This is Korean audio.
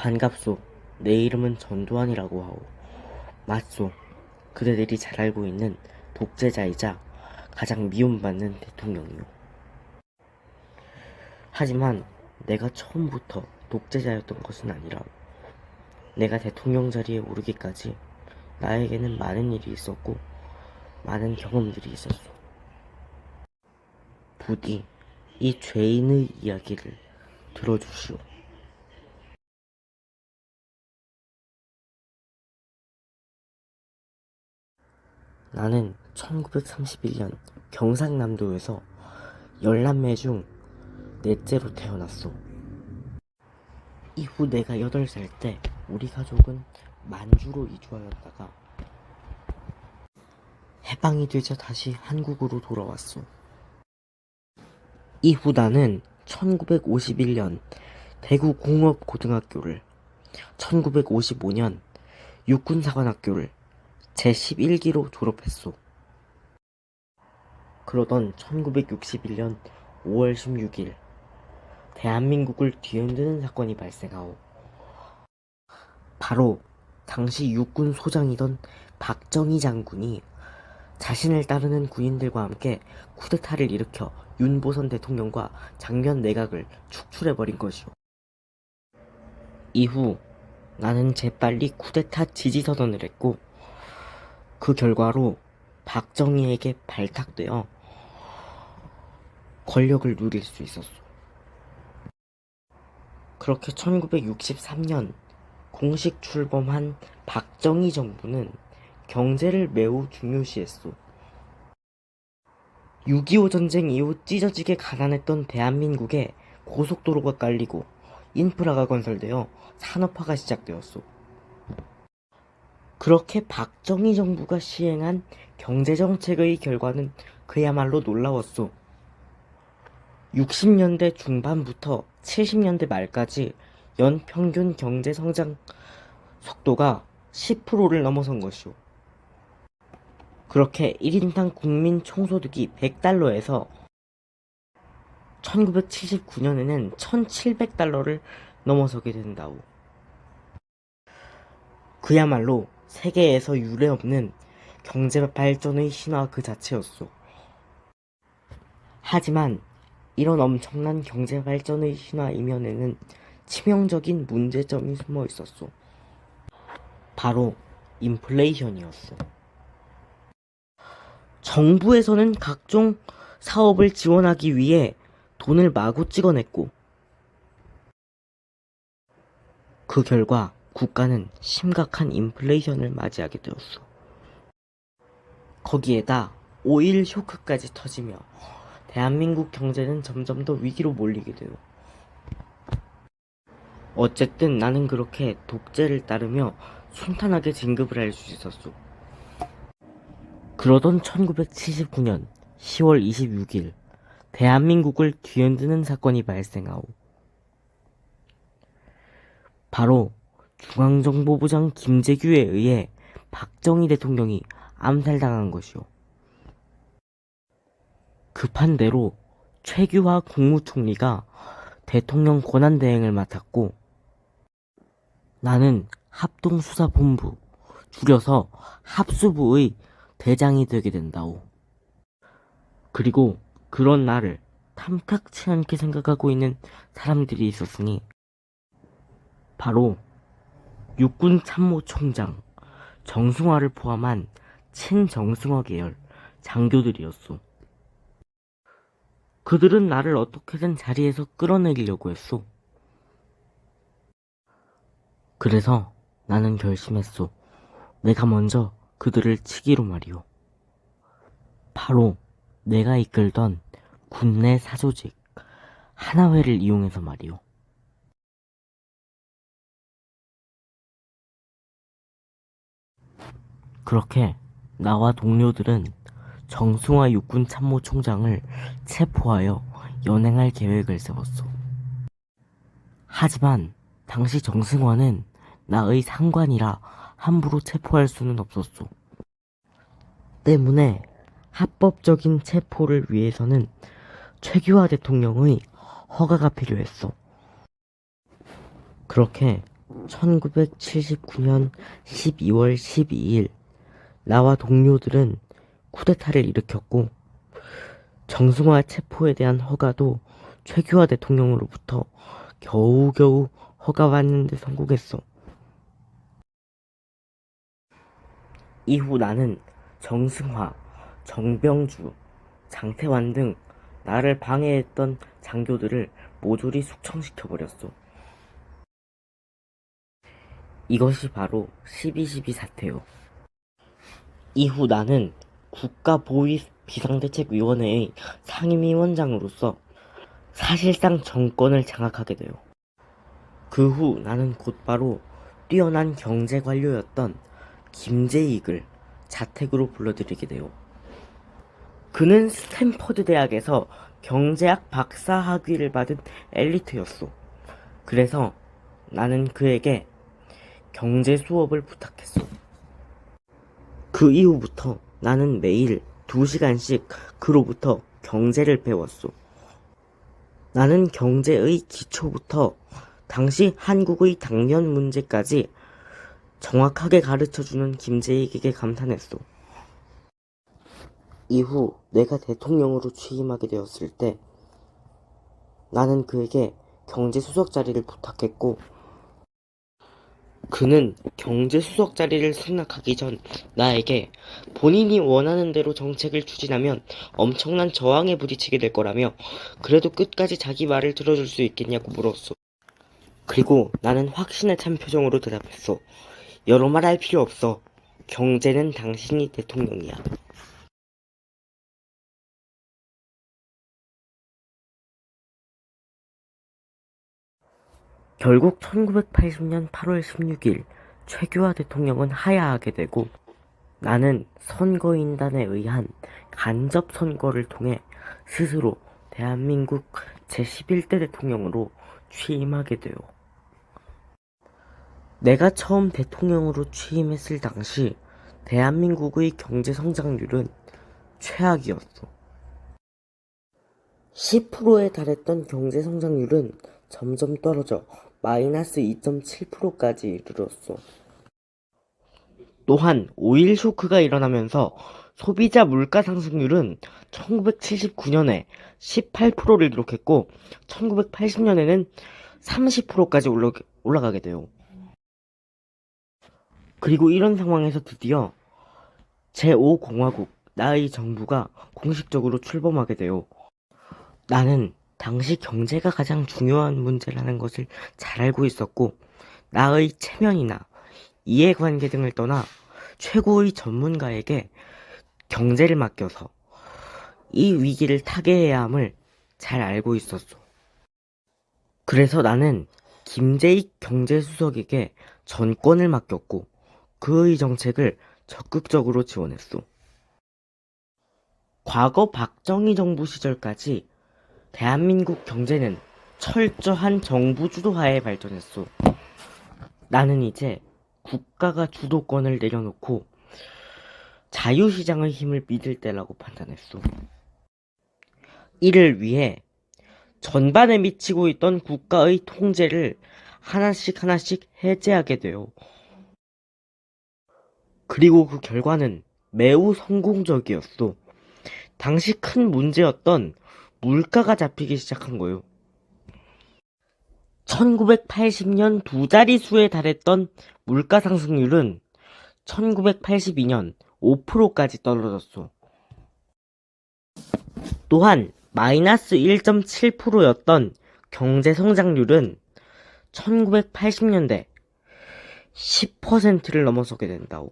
반갑소. 내 이름은 전두환이라고 하오. 맞소. 그대들이 잘 알고 있는 독재자이자 가장 미움받는 대통령이오. 하지만 내가 처음부터 독재자였던 것은 아니라 내가 대통령 자리에 오르기까지 나에게는 많은 일이 있었고 많은 경험들이 있었소. 부디 이 죄인의 이야기를 들어주시오. 나는 1931년 경상남도에서 10남매 중 넷째로 태어났소. 이후 내가 8살 때 우리 가족은 만주로 이주하였다가 해방이 되자 다시 한국으로 돌아왔소. 이후 나는 1951년 대구공업고등학교를, 1955년 육군사관학교를 제11기로 졸업했소. 그러던 1961년 5월 16일 대한민국을 뒤흔드는 사건이 발생하오. 바로 당시 육군 소장이던 박정희 장군이 자신을 따르는 군인들과 함께 쿠데타를 일으켜 윤보선 대통령과 장면 내각을 축출해버린 것이오. 이후 나는 재빨리 쿠데타 지지선언을 했고 그 결과로 박정희에게 발탁되어 권력을 누릴 수 있었소. 그렇게 1963년 공식 출범한 박정희 정부는 경제를 매우 중요시했소. 6.25 전쟁 이후 찢어지게 가난했던 대한민국에 고속도로가 깔리고 인프라가 건설되어 산업화가 시작되었소. 그렇게 박정희 정부가 시행한 경제정책의 결과는 그야말로 놀라웠소. 60년대 중반부터 70년대 말까지 연평균 경제성장 속도가 10%를 넘어선 것이오. 그렇게 1인당 국민 총소득이 100달러에서 1979년에는 1700달러를 넘어서게 된다오. 그야말로 세계에서 유례없는 경제 발전의 신화 그 자체였소. 하지만 이런 엄청난 경제 발전의 신화 이면에는 치명적인 문제점이 숨어 있었소. 바로 인플레이션이었소. 정부에서는 각종 사업을 지원하기 위해 돈을 마구 찍어냈고 그 결과 국가는 심각한 인플레이션을 맞이하게 되었소. 거기에다 오일 쇼크까지 터지며 대한민국 경제는 점점 더 위기로 몰리게 되오. 어쨌든 나는 그렇게 독재를 따르며 순탄하게 진급을 할 수 있었소. 그러던 1979년 10월 26일 대한민국을 뒤흔드는 사건이 발생하오. 바로 중앙정보부장 김재규에 의해 박정희 대통령이 암살당한 것이오. 급한 대로 최규하 국무총리가 대통령 권한대행을 맡았고 나는 합동수사본부, 줄여서 합수부의 대장이 되게 된다오. 그리고 그런 나를 탐탁치 않게 생각하고 있는 사람들이 있었으니 바로 육군참모총장 정승화를 포함한 친정승화 계열 장교들이었소. 그들은 나를 어떻게든 자리에서 끌어내리려고 했소. 그래서 나는 결심했소. 내가 먼저 그들을 치기로 말이오. 바로 내가 이끌던 군내 사조직 하나회를 이용해서 말이오. 그렇게 나와 동료들은 정승화 육군참모총장을 체포하여 연행할 계획을 세웠소. 하지만 당시 정승화는 나의 상관이라 함부로 체포할 수는 없었소. 때문에 합법적인 체포를 위해서는 최규하 대통령의 허가가 필요했어. 그렇게 1979년 12월 12일 나와 동료들은 쿠데타를 일으켰고 정승화 체포에 대한 허가도 최규하 대통령으로부터 겨우겨우 허가받는 데 성공했어. 이후 나는 정승화, 정병주, 장태환 등 나를 방해했던 장교들을 모조리 숙청시켜버렸어. 이것이 바로 12.12 사태요. 이후 나는 국가보위비상대책위원회의 상임위원장으로서 사실상 정권을 장악하게 돼요. 그 후 나는 곧바로 뛰어난 경제관료였던 김재익을 자택으로 불러들이게 돼요. 그는 스탠퍼드 대학에서 경제학 박사 학위를 받은 엘리트였어. 그래서 나는 그에게 경제 수업을 부탁했어. 그 이후부터 나는 매일 2시간씩 그로부터 경제를 배웠어. 나는 경제의 기초부터 당시 한국의 당면 문제까지 정확하게 가르쳐주는 김재익에게 감탄했어. 이후 내가 대통령으로 취임하게 되었을 때 나는 그에게 경제수석 자리를 부탁했고 그는 경제수석 자리를 승낙하기 전 나에게 본인이 원하는 대로 정책을 추진하면 엄청난 저항에 부딪히게 될 거라며 그래도 끝까지 자기 말을 들어줄 수 있겠냐고 물었어. 그리고 나는 확신에 찬 표정으로 대답했어. 여러 말 할 필요 없어. 경제는 당신이 대통령이야. 결국 1980년 8월 16일 최규하 대통령은 하야하게 되고 나는 선거인단에 의한 간접 선거를 통해 스스로 대한민국 제11대 대통령으로 취임하게 돼요. 내가 처음 대통령으로 취임했을 당시 대한민국의 경제 성장률은 최악이었어. 10%에 달했던 경제 성장률은 점점 떨어져 마이너스 2.7%까지 이르렀어. 또한 오일 쇼크가 일어나면서 소비자 물가 상승률은 1979년에 18%를 기록했고 1980년에는 30%까지 올라가게 돼요. 그리고 이런 상황에서 드디어 제5공화국 나의 정부가 공식적으로 출범하게 돼요. 나는 당시 경제가 가장 중요한 문제라는 것을 잘 알고 있었고 나의 체면이나 이해관계 등을 떠나 최고의 전문가에게 경제를 맡겨서 이 위기를 타개해야 함을 잘 알고 있었어. 그래서 나는 김재익 경제수석에게 전권을 맡겼고 그의 정책을 적극적으로 지원했어. 과거 박정희 정부 시절까지 대한민국 경제는 철저한 정부 주도하에 발전했어. 나는 이제 국가가 주도권을 내려놓고 자유시장의 힘을 믿을 때라고 판단했어. 이를 위해 전반에 미치고 있던 국가의 통제를 하나씩 해제하게 돼요. 그리고 그 결과는 매우 성공적이었어. 당시 큰 문제였던 물가가 잡히기 시작한 거예요. 1980년 2자릿수에 달했던 물가 상승률은 1982년 5%까지 떨어졌어. 또한 마이너스 1.7%였던 경제 성장률은 1980년대 10%를 넘어서게 된다고.